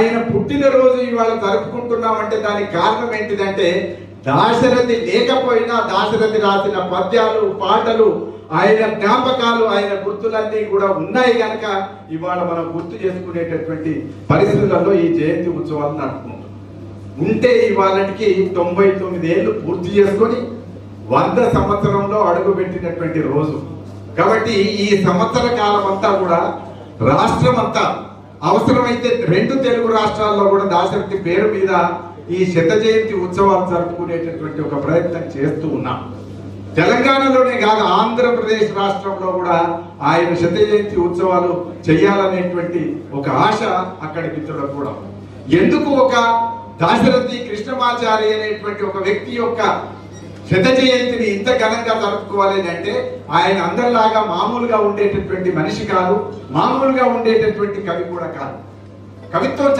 ఆయన పుట్టినరోజు ఇవాళ జరుపుకుంటున్నామంటే దానికి కారణం ఏంటిదంటే దాశరథి లేకపోయినా దాశరథి రాసిన పద్యాలు పాటలు ఆయన జ్ఞాపకాలు ఆయన గుర్తులన్నీ కూడా ఉన్నాయి కనుక ఇవాళ మనం గుర్తు చేసుకునేటటువంటి పరిస్థితులలో ఈ జయంతి ఉత్సవాలు నడుపుకుంటాం. ఉంటే ఇవాళకి 99 ఏళ్ళు పూర్తి చేసుకొని 100 సంవత్సరంలో అడుగుపెట్టినటువంటి రోజు కాబట్టి ఈ సంవత్సర కాలం అంతా కూడా రాష్ట్రం అంతా అవసరమైతే 2 తెలుగు రాష్ట్రాల్లో కూడా దాశరథి పేరు మీద ఈ శత జయంతి ఉత్సవాలు జరుపుకునేటటువంటి ఒక ప్రయత్నం చేస్తూ ఉన్నాం. తెలంగాణలోనే కాదు ఆంధ్రప్రదేశ్ రాష్ట్రంలో కూడా ఆయన శత జయంతి ఉత్సవాలు చేయాలనేటువంటి ఒక ఆశ అక్కడి మిత్రులకు కూడా. ఎందుకు ఒక దాశరథి కృష్ణమాచారి అనేటువంటి ఒక వ్యక్తి యొక్క శత జయంతిని ఇంత ఘనంగా జరుపుకోవాలి అంటే ఆయన అందరిలాగా మామూలుగా ఉండేటటువంటి మనిషి కాదు, మామూలుగా ఉండేటటువంటి కవి కూడా కాదు. కవిత్వం